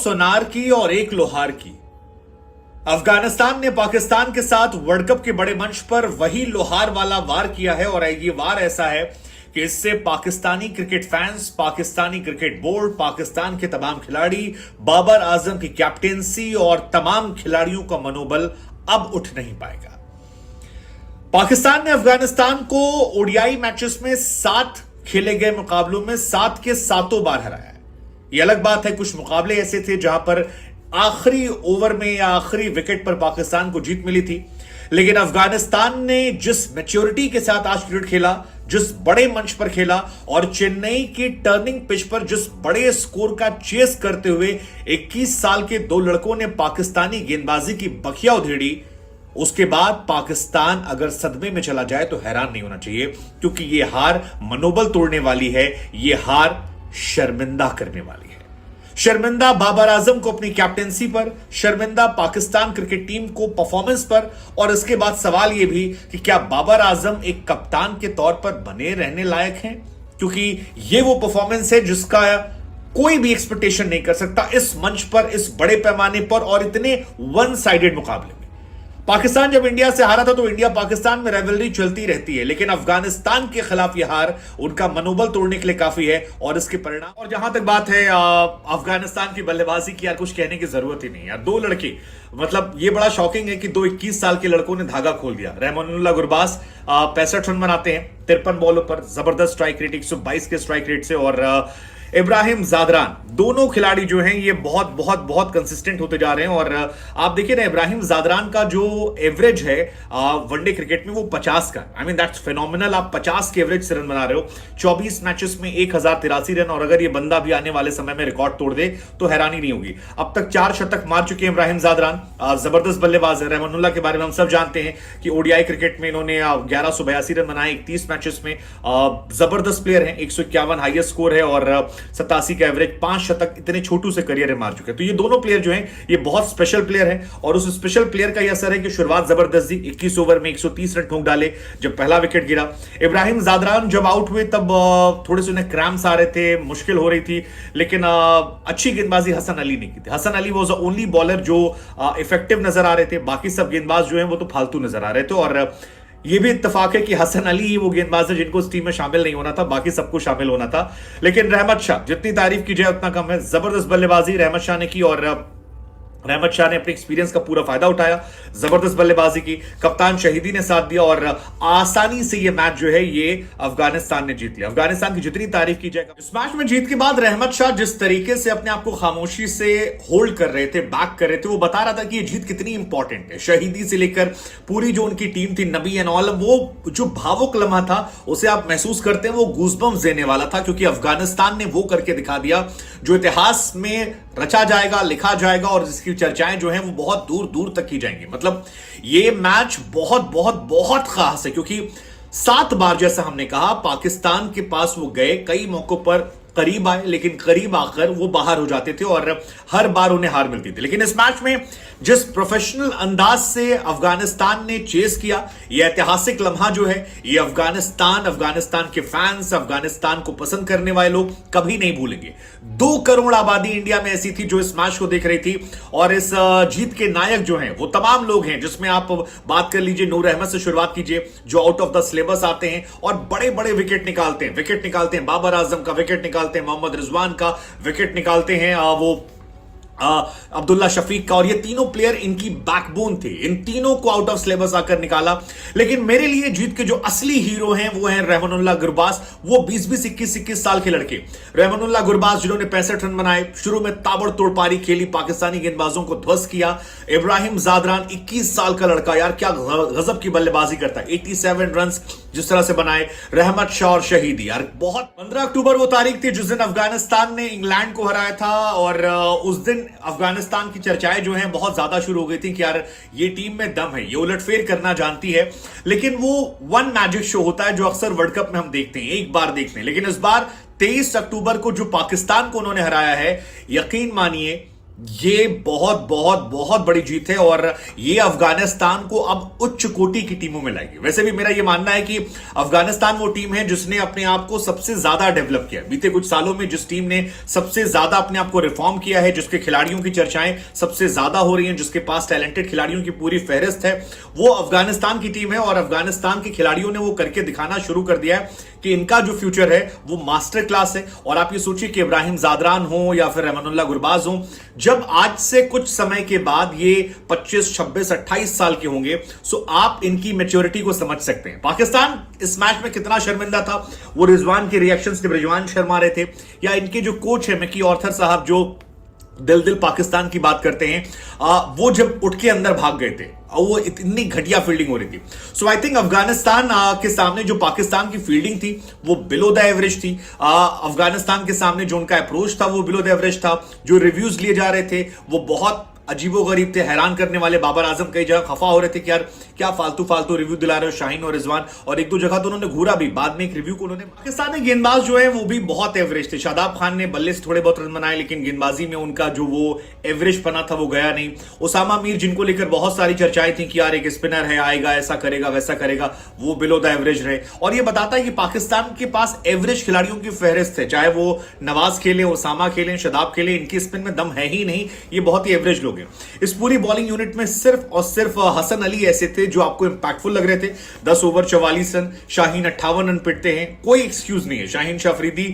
सोनार की और एक लोहार की। अफगानिस्तान ने पाकिस्तान के साथ वर्ल्ड कप के बड़े मंच पर वही लोहार वाला वार किया है और ये वार ऐसा है कि इससे Pakistani cricket fans, Pakistani cricket board, Pakistan के तमाम खिलाड़ी, बाबर आजम की कैप्टेंसी और तमाम खिलाड़ियों का मनोबल अब उठ नहीं पाएगा। पाकिस्तान ने अफगानिस्तान को ओडीआई मैचेस में 7 खेले गए मुकाबलों में 7 के 7 बार हराया है। यह अलग बात है, कुछ मुकाबले ऐसे थे जहां पर आखिरी ओवर में या आखिरी विकेट पर पाकिस्तान को जीत मिली थी, लेकिन अफगानिस्तान ने जिस मैच्योरिटी के साथ आज क्रिकेट खेला, जिस बड़े मंच पर खेला और चेन्नई की टर्निंग पिच पर जिस बड़े स्कोर का चेस करते हुए 21 साल के 2 लड़कों ने पाकिस्तानी गेंदबाजी की बखिया उधेड़ी, उसके बाद पाकिस्तान अगर सदमे में चला जाए तो हैरान नहीं होना चाहिए, क्योंकि यह हार मनोबल तोड़ने वाली है, यह हार शर्मिंदा करने वाली है। शर्मिंदा बाबर आजम को अपनी कैप्टेंसी पर, शर्मिंदा पाकिस्तान क्रिकेट टीम को परफॉर्मेंस पर, और इसके बाद सवाल यह भी कि क्या बाबर आजम एक कप्तान के तौर पर बने रहने लायक हैं, क्योंकि यह वो परफॉर्मेंस है जिसका कोई भी एक्सपेक्टेशन नहीं कर सकता इस मंच पर, इस बड़े पैमाने पर और इतने वन साइडेड मुकाबले में। पाकिस्तान जब इंडिया से हारा था तो इंडिया पाकिस्तान में राइवलरी चलती रहती है, लेकिन अफगानिस्तान के खिलाफ यह हार उनका मनोबल तोड़ने के लिए काफी है और इसके परिणाम। और जहां तक बात है अफगानिस्तान की बल्लेबाजी की, यार कुछ कहने की जरूरत ही नहीं यार। 2 लड़के, मतलब ये बड़ा शॉकिंग है कि 2 21 साल के लड़कों ने धागा खोल दिया। रहमानुल्लाह गुरबाज 65 रन बनाते हैं 53 बॉलों पर, जबरदस्त स्ट्राइक रेट 122 के स्ट्राइक रेट से, और इब्राहिम जादरान, दोनों खिलाड़ी जो हैं ये बहुत बहुत बहुत कंसिस्टेंट होते जा रहे हैं। और आप देखिए ना, इब्राहिम जादरान का जो एवरेज है वनडे क्रिकेट में वो 50 का, आई मीन दैट्स फिनोमिनल। आप 50 के एवरेज से रन बना रहे हो 24 मैचेस में 1083 रन, और अगर ये बंदा भी आने वाले समय में रिकॉर्ड तोड़ दे तो हैरानी नहीं होगी। अब तक 4 शतक मार चुके हैं इब्राहिम जादरान, जबरदस्त बल्लेबाज है। रहमानुल्लाह के बारे में हम सब जानते हैं कि ओडीआई क्रिकेट में इन्होंने 1182 रन बनाए 31 मैचेस में, जबरदस्त प्लेयर है। 151 हाईएस्ट स्कोर है और 87 का एवरेज, 5 शतक इतने छोटू से करियर में मार चुके हैं। तो ये दोनों प्लेयर जो हैं ये बहुत स्पेशल प्लेयर हैं, और उस स्पेशल प्लेयर का यह असर है कि शुरुआत जबरदस्त दी, 21 ओवर में 130 रन ठोक डाले जब पहला विकेट गिरा। इब्राहिम जादरान जब आउट हुए तब थोड़े से उन्हें क्रैम्प्स आ रहे थे, मुश्किल हो रही थी, लेकिन अच्छी गेंदबाजी हसन अली ने की थी। Hasan Ali was the only bowler जो इफेक्टिव नजर आ रहे थे, बाकी सब गेंदबाज जो हैं वो तो फालतू नजर आ रहे थे। और यह भी इत्तेफाक है कि हसन अली ही वो गेंदबाज है जिनको इस टीम में शामिल नहीं होना था, बाकी सबको शामिल होना था। लेकिन रहमत शाह, जितनी तारीफ की जाए उतना कम है। जबरदस्त बल्लेबाजी रहमत शाह ने की और रहमत शाह ने अपने एक्सपीरियंस का पूरा फायदा उठाया, जबरदस्त बल्लेबाजी की, कप्तान शहीदी ने साथ दिया और आसानी से ये मैच जो है ये अफगानिस्तान ने जीत लिया। अफगानिस्तान की जितनी तारीफ की जाए, इस मैच में जीत के बाद रहमत शाह जिस तरीके से अपने आप को खामोशी से होल्ड कर रहे थे, बैक कर रहे थे, वो बता रहा था कि ये जीत कितनी इंपॉर्टेंट है। शहीदी से लेकर पूरी जो उनकी टीम थी, नबी एंड ऑल, वो जो भावुक लम्हा था उसे आप महसूस करते हैं, वो गूज़बम्स देने वाला था, क्योंकि अफगानिस्तान ने वो करके दिखा दिया जो इतिहास में रचा जाएगा, लिखा जाएगा, और जिसकी चर्चाएं जो हैं वो बहुत दूर दूर तक की जाएंगी। मतलब ये मैच बहुत बहुत बहुत खास है, क्योंकि 7 बार, जैसा हमने कहा, पाकिस्तान के पास वो गए, कई मौकों पर करीब आए, लेकिन करीब आकर वो बाहर हो जाते थे और हर बार उन्हें हार मिलती थी। लेकिन इस मैच में जिस प्रोफेशनल अंदाज से अफगानिस्तान ने चेस किया, यह ऐतिहासिक लम्हा जो है, ये अफगानिस्तान के फैंस, अफगानिस्तान को पसंद करने वाले लोग कभी नहीं भूलेंगे। 2 करोड़ आबादी इंडिया में ऐसी थी जो इस मैच को देख रही थी, और इस जीत के नायक जो हैं वो तमाम लोग हैं, जिसमें आप बात कर लीजिए नूर अहमद से शुरुआत कीजिए, जो आउट ऑफ द सिलेबस आते हैं और बड़े बड़े विकेट निकालते हैं। बाबर आजम का विकेट निकालते हैं, मोहम्मद रिजवान का विकेट निकालते हैं, वो अब्दुल्ला शफीक का, और ये तीनों प्लेयर इनकी बैकबोन थे। इन तीनों को आउट ऑफ सिलेबस आकर निकाला। लेकिन मेरे लिए जीत के जो असली हीरो हैं वो हैं रहमानुल्लाह गुरबाज, वो 20-20, 21-21 साल के लड़के। रहमानुल्लाह गुरबाज जिन्होंने 65 रन बनाए, शुरू में ताबड़तोड़ पारी खेली, पाकिस्तानी गेंदबाजों को ध्वस्त किया। इब्राहिम जादरान 21 साल का लड़का, यार क्या गजब की बल्लेबाजी करता है, 87 रन जिस तरह से बनाए। रहमत शाह और शहीदी, यार बहुत। 15 अक्टूबर वो तारीख थी जिस दिन अफगानिस्तान ने इंग्लैंड को हराया था, और उस दिन अफगानिस्तान की चर्चाएं जो हैं बहुत ज्यादा शुरू हो गई थी कि यार ये टीम में दम है, ये उलटफेर करना जानती है। लेकिन वो वन मैजिक शो होता है जो अक्सर वर्ल्ड कप में हम देखते हैं, एक बार देखते हैं। लेकिन इस बार 23 अक्टूबर को जो पाकिस्तान को उन्होंने हराया है, यकीन मानिए ये बहुत बहुत बहुत बड़ी जीत है और ये अफगानिस्तान को अब उच्च कोटि की टीमों में लाएगी। वैसे भी मेरा ये मानना है कि अफगानिस्तान वो टीम है जिसने अपने आप को सबसे ज्यादा डेवलप किया बीते कुछ सालों में। जिस टीम ने सबसे ज्यादा अपने आप को रिफॉर्म किया है, जिसके खिलाड़ियों की चर्चाएं सबसे ज्यादा हो रही हैं, जिसके पास टैलेंटेड खिलाड़ियों की पूरी फहरिस्त है, वो अफगानिस्तान की टीम है। और अफगानिस्तान के खिलाड़ियों ने वो करके दिखाना शुरू कर दिया है कि इनका जो फ्यूचर है वो मास्टर क्लास है। और आप ये सोचिए कि इब्राहिम जादरान हो या फिर रहमानुल्लाह गुरबाज हो, जब आज से कुछ समय के बाद ये 25, 26, 28 साल के होंगे, सो आप इनकी मैच्योरिटी को समझ सकते हैं। पाकिस्तान इस मैच में कितना शर्मिंदा था, वो रिजवान के रिएक्शंस जब रिजवान शर्मा रहे थे, या इनके जो कोच है मिकी ऑर्थर साहब जो दिल दिल पाकिस्तान की बात करते हैं, वो जब उठ के अंदर भाग गए थे और वो इतनी घटिया फील्डिंग हो रही थी। सो आई थिंक अफगानिस्तान के सामने जो पाकिस्तान की फील्डिंग थी वो बिलो द एवरेज थी। अफगानिस्तान के सामने जो उनका अप्रोच था वो बिलो द एवरेज था। जो रिव्यूज लिए जा रहे थे वो बहुत अजीबोगरीब थे, हैरान करने वाले। बाबर आजम कई जगह खफा हो रहे थे कि यार क्या फालतू फालतू रिव्यू दिला रहे हो शाहीन और रिजवान, और एक दो जगह तो उन्होंने घूरा भी। बाद में एक रिव्यू को उन्होंने, पाकिस्तानी गेंदबाज जो है वो भी बहुत एवरेज थे। शादाब खान ने बल्ले से थोड़े बहुत रन बनाए, लेकिन गेंदबाजी में उनका जो वो एवरेज पना था वो गया नहीं। उसामा मीर जिनको लेकर बहुत सारी चर्चाएं थी कि यार एक स्पिनर है, आएगा ऐसा करेगा वैसा करेगा, वो बिलो द एवरेज रहे। और ये बताता है कि पाकिस्तान के पास एवरेज खिलाड़ियों की फहरिस्त है, चाहे वो नवाज खेले, उसामा खेले, शादाब खेले, इनकी स्पिन में दम है ही नहीं, ये बहुत ही एवरेज लोग हैं। इस पूरी बॉलिंग यूनिट में सिर्फ और सिर्फ हसन अली ऐसे थे जो आपको इंपैक्टफुल लग रहे थे। 10 ओवर 44 रन, शाहीन 58 रन पिटते हैं, कोई एक्सक्यूज नहीं है। शाहीन अफरीदी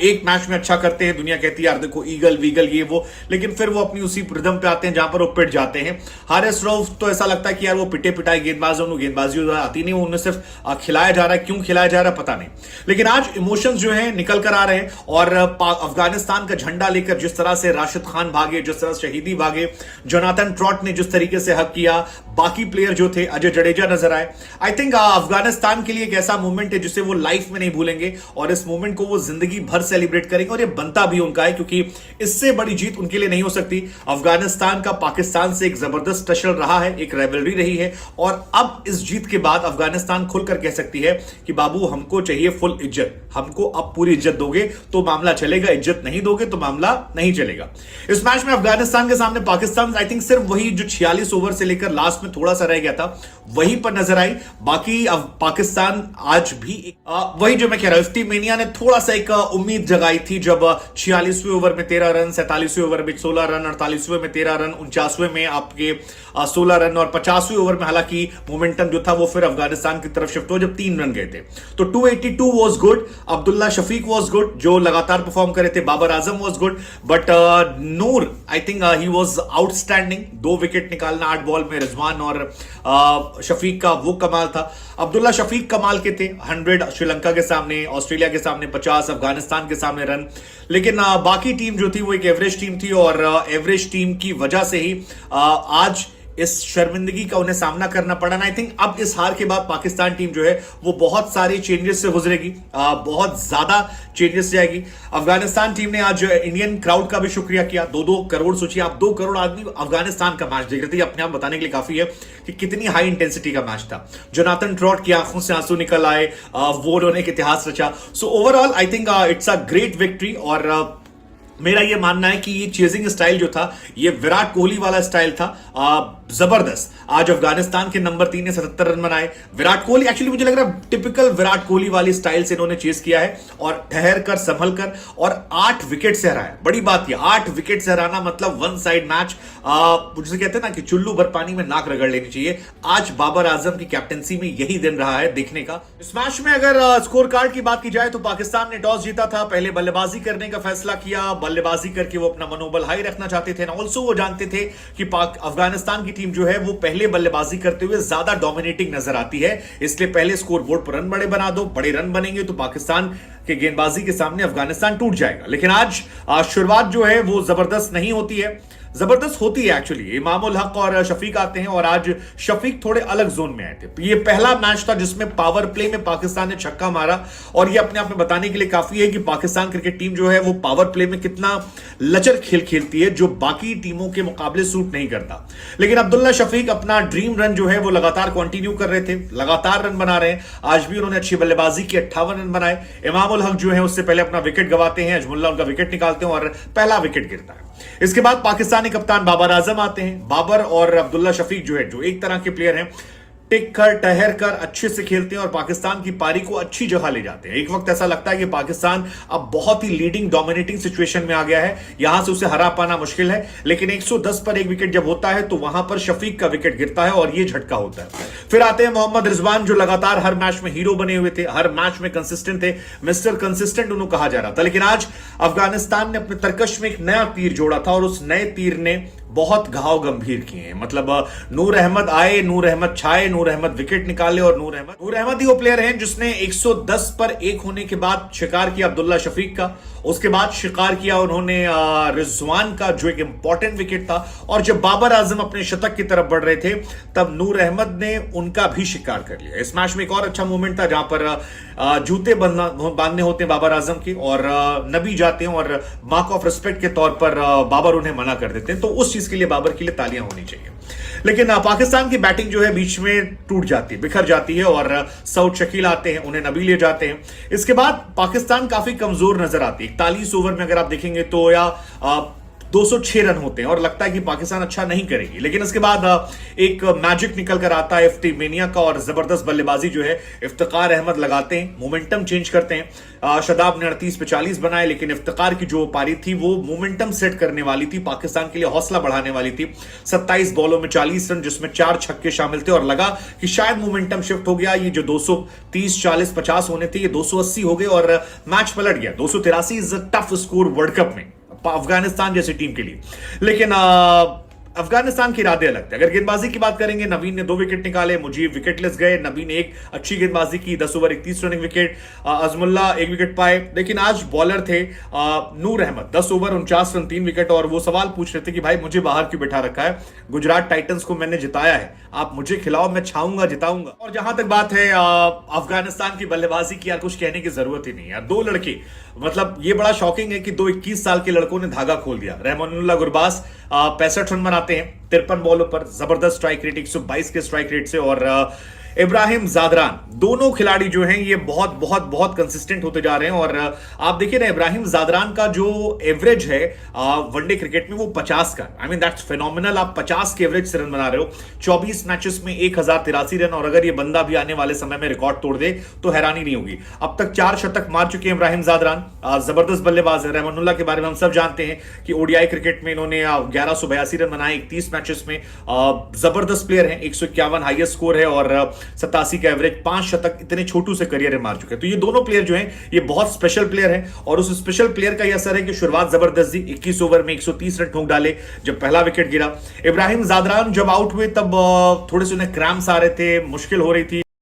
एक मैच में अच्छा करते हैं, दुनिया कहती है यार देखो ईगल वीगल ये वो, लेकिन फिर वो अपनी उसी रिदम पे आते हैं जहां पर वो पिट जाते हैं। हारिस रऊफ तो ऐसा लगता है कि यार वो पिटे पिटाई गेंदबाज, उन्होंने गेंदबाजी आती नहीं, उन्हें सिर्फ खिलाया जा रहा है, क्यों खिलाया जा रहा है पता नहीं। लेकिन आज इमोशंस जो है निकल कर आ रहे हैं और अफगानिस्तान का झंडा लेकर जिस तरह से राशिद खान भागे, जिस तरह से शहीदी भागे, जोनाथन ट्रॉट ने जिस तरीके से हक किया, बाकी प्लेयर जो थे, अजय जडेजा नजर आए। आई थिंक अफगानिस्तान के लिए एक ऐसा मूवमेंट है जिसे वो लाइफ में नहीं भूलेंगे और इस मूवमेंट को वो जिंदगी भर सेलिब्रेट करेंगे। और ये बनता भी उनका है, क्योंकि इससे बड़ी जीत उनके लिए नहीं हो सकती। अफगानिस्तान का पाकिस्तान से एक जबरदस्त टशल रहा है, एक राइवलरी रही है, और अब इस जीत के बाद अफगानिस्तान खुलकर कह सकती है कि बाबू हमको चाहिए फुल इज्जत, हमको अब पूरी इज्जत दोगे तो मामला चलेगा, इज्जत नहीं दोगे तो मामला नहीं चलेगा। इस मैच में अफगानिस्तान के सामने पाकिस्तान आई थिंक सिर्फ वही जो 46 ओवर से लेकर लास्ट में थोड़ा सा रह गया था वहीं पर नजर आई। बाकी अब पाकिस्तान आज भी वही जो मैं कह रहा हूं, इफ्ती मेनिया ने थोड़ा सा एक उम्मीद जगाई थी जब 46वें ओवर में 13 रन, 47वें ओवर में 16 रन, 48वें में 13 रन, 49वें में आपके 16 रन और 50वें ओवर में हालांकि मोमेंटम जो था वो फिर अफगानिस्तान की तरफ शिफ्ट हो जब 3 रन गए थे। तो 282 was good, Abdullah Shafique was good जो लगातार परफॉर्म करे थे, Babar Azam was good, but Noor I think he was outstanding. 2 wicket निकालना 8 बॉल में रिजवान और शफीक का वो कमाल था। अब्दुल्ला शफीक कमाल के थे, 100 श्रीलंका के सामने, ऑस्ट्रेलिया के सामने 50, अफगानिस्तान के सामने रन। लेकिन बाकी टीम जो थी वो एक एवरेज टीम थी और एवरेज टीम की वजह से ही आज इस शर्मिंदगी का उन्हें सामना करना पड़ा। आई थिंक अब इस हार के बाद पाकिस्तान टीम जो है वो बहुत सारी चेंजेस से गुजरेगी, बहुत ज्यादा चेंजेस से जाएगी। अफगानिस्तान टीम ने आज इंडियन क्राउड का भी शुक्रिया किया। 2-2 करोड़, सोचिए आप 2 करोड़ आदमी अफगानिस्तान का मैच देख रहे थे, अपने आप बताने के लिए काफी है कि कितनी हाई इंटेंसिटी का मैच था। जोनाथन ट्रॉट की आंखों से आंसू निकल आए, वो उन्होंने एक इतिहास रचा। So overall I think it's a great victory और मेरा यह मानना है कि ये चेजिंग स्टाइल जो था ये विराट कोहली वाला स्टाइल था, जबरदस्त। आज अफगानिस्तान के नंबर 3 ने 77 रन बनाए। विराट कोहली एक्चुअली मुझे लग रहा है टिपिकल विराट कोहली वाली स्टाइल से इन्होंने चेस किया है और ठहर कर संभल कर और 8 विकेट से हराया। बड़ी बात यह 8 विकेट से हराना मतलब वन साइड मैच, मुझे कहते हैं ना कि चुल्लू भर पानी में नाक रगड़ लेनी चाहिए। आज बाबर आजम की कैप्टनसी में यही दिन रहा है देखने का। इस मैच में अगर स्कोर कार्ड की बात की जाए तो पाकिस्तान ने टॉस जीता था, पहले बल्लेबाजी करने का फैसला किया। बल्लेबाजी करके वो अपना मनोबल हाई रखना चाहते थे। ऑल्सो वो जानते थे कि अफगानिस्तान की टीम जो है वो पहले बल्लेबाजी करते हुए ज्यादा डोमिनेटिंग नजर आती है, इसलिए पहले स्कोर बोर्ड पर रन बड़े बना दो। बड़े रन बनेंगे तो पाकिस्तान के गेंदबाजी के सामने अफगानिस्तान टूट जाएगा। लेकिन आज शुरुआत जो है वो जबरदस्त नहीं होती है, जबरदस्त होती है एक्चुअली। इमामुल हक और शफीक आते हैं और आज शफीक थोड़े अलग जोन में आए थे। ये पहला मैच था जिसमें पावर प्ले में पाकिस्तान ने छक्का मारा और ये अपने आप में बताने के लिए काफी है कि पाकिस्तान क्रिकेट टीम जो है वो पावर प्ले में कितना लचर खेल खेलती है, जो बाकी टीमों के मुकाबले सूट नहीं करता। लेकिन अब्दुल्ला शफीक अपना ड्रीम रन जो है वो लगातार कंटिन्यू कर रहे थे, लगातार रन बना रहे हैं। आज भी उन्होंने अच्छी बल्लेबाजी की, 58 रन बनाए। इमामुल हक जो है उससे पहले अपना विकेट गवाते हैं, अजमुल्ला उनका विकेट निकालते हैं और पहला विकेट गिरता है। इसके बाद पाकिस्तानी कप्तान बाबर आजम आते हैं। बाबर और अब्दुल्ला शफीक जो है, जो एक तरह के प्लेयर हैं, टिक कर ठहर कर अच्छे से खेलते हैं और पाकिस्तान की पारी को अच्छी जगह ले जाते हैं। एक वक्त ऐसा लगता है कि पाकिस्तान अब बहुत ही लीडिंग डोमिनेटिंग सिचुएशन में आ गया है, यहां से उसे हरा पाना मुश्किल है, लेकिन 110 पर एक विकेट जब होता है तो वहां पर शफीक का विकेट गिरता है और यह झटका होता है। फिर आते हैं मोहम्मद रिजवान, जो लगातार हर मैच में हीरो बने हुए थे, हर मैच में कंसिस्टेंट थे, मिस्टर कंसिस्टेंट उन्हें कहा जा रहा था। लेकिन आज अफगानिस्तान ने अपने तरकश में एक नया तीर जोड़ा था और उस नए तीर ने बहुत घाव गंभीर किए हैं। मतलब नूर अहमद आए, नूर अहमद छाए, नूर अहमद विकेट निकाले और नूर अहमद ही वो प्लेयर हैं जिसने 110 पर एक होने के बाद शिकार किया अब्दुल्ला शफीक का, उसके बाद शिकार किया उन्होंने रिजवान का, जो एक इंपॉर्टेंट विकेट था। और जब बाबर आजम अपने शतक की तरफ बढ़ रहे थे तब नूर अहमद ने उनका भी शिकार कर लिया। इस मैच में एक और अच्छा मूवमेंट था जहां पर जूते बांधने होते हैं बाबर आजम के और नबी जाते हैं और मार्क ऑफ रिस्पेक्ट के तौर पर बाबर उन्हें मना कर देते हैं, तो उस चीज के लिए बाबर के लिए तालियां होनी चाहिए। लेकिन पाकिस्तान की बैटिंग जो है बीच में टूट जाती है, बिखर जाती है और सऊद शकील आते हैं, उन्हें नबी ले जाते हैं। इसके बाद पाकिस्तान काफी कमजोर नजर आती है। 41 ओवर में अगर आप देखेंगे तो या 206 रन होते हैं और लगता है कि पाकिस्तान अच्छा नहीं करेगी, लेकिन इसके बाद एक मैजिक निकल कर आता है इफ्ती मेनिया का और जबरदस्त बल्लेबाजी जो है इफ्तिकार अहमद लगाते हैं, मोमेंटम चेंज करते हैं। शदाब ने 38 पे 40 बनाए, लेकिन इफ्तिकार की जो पारी थी वो मोमेंटम सेट करने वाली थी, पाकिस्तान के लिए हौसला बढ़ाने वाली थी। 27 बॉलों में 40 रन, जिसमें 4 छक्के शामिल थे और लगा कि शायद मोमेंटम शिफ्ट हो गया, ये जो 230 40 50 होने थे ये 280 हो गए और मैच पलट गया। 283 is a tough score world cup में अफगानिस्तान जैसी टीम के लिए, लेकिन अफगानिस्तान के इरादे अलग थे। अगर गेंदबाजी की बात करेंगे, नवीन ने 2 विकेट निकाले, मुजीब विकेटलेस गए, नबी ने एक अच्छी गेंदबाजी की, 10 over 31 running wicket, Azimullah 1 wicket पाए। लेकिन आज बॉलर थे नूर अहमद, 10 ओवर 49 रन 3 विकेट, और वो सवाल पूछ रहे थे कि भाई मुझे बाहर क्यों बैठा रखा है, गुजरात टाइटंस को मैंने जिताया है, आप मुझे खिलाओ, मैं छाऊंगा जिताऊंगा। और जहां तक बात है अफगानिस्तान की बल्लेबाजी की, यार कुछ कहने की जरूरत ही नहीं यार। 2 लड़के, मतलब ये बड़ा शॉकिंग है कि 2 21 साल के लड़कों ने धागा खोल दिया। रहमानुल्लाह गुरबाज 65 रन बनाते हैं 53 बॉलों पर, जबरदस्त स्ट्राइक रेट 122 के स्ट्राइक रेट से, और इब्राहिम जादरान, दोनों खिलाड़ी जो हैं ये बहुत बहुत बहुत कंसिस्टेंट होते जा रहे हैं। और आप देखिए ना, इब्राहिम जादरान का जो एवरेज है वनडे क्रिकेट में वो 50 का, आई मीन दैट्स फिनोमिनल। आप 50 के एवरेज से रन बना रहे हो 24 मैचेस में 1083 रन, और अगर ये बंदा भी आने वाले समय में रिकॉर्ड तोड़ दे तो हैरानी नहीं होगी। अब तक 4 शतक मार चुके हैं इब्राहिम जादरान, जबरदस्त बल्लेबाज है। रहमानुल्लाह के बारे में हम सब जानते हैं कि ओडीआई क्रिकेट में इन्होंने 1182 रन बनाए 31 मैचेस में, जबरदस्त प्लेयर है। 151 हाईएस्ट स्कोर है और 87 का एवरेज, 5 शतक इतने छोटू से करियर में मार चुके हैं। तो ये दोनों प्लेयर जो हैं ये बहुत स्पेशल प्लेयर हैं, और उस स्पेशल प्लेयर का यह असर है कि शुरुआत जबरदस्त दी, 21 ओवर में 130 रन ठोक डाले जब पहला विकेट गिरा। इब्राहिम जादरान जब आउट हुए तब थोड़े से उन्हें क्रैम्प्स आ रहे थे, मुश्किल हो रही थी।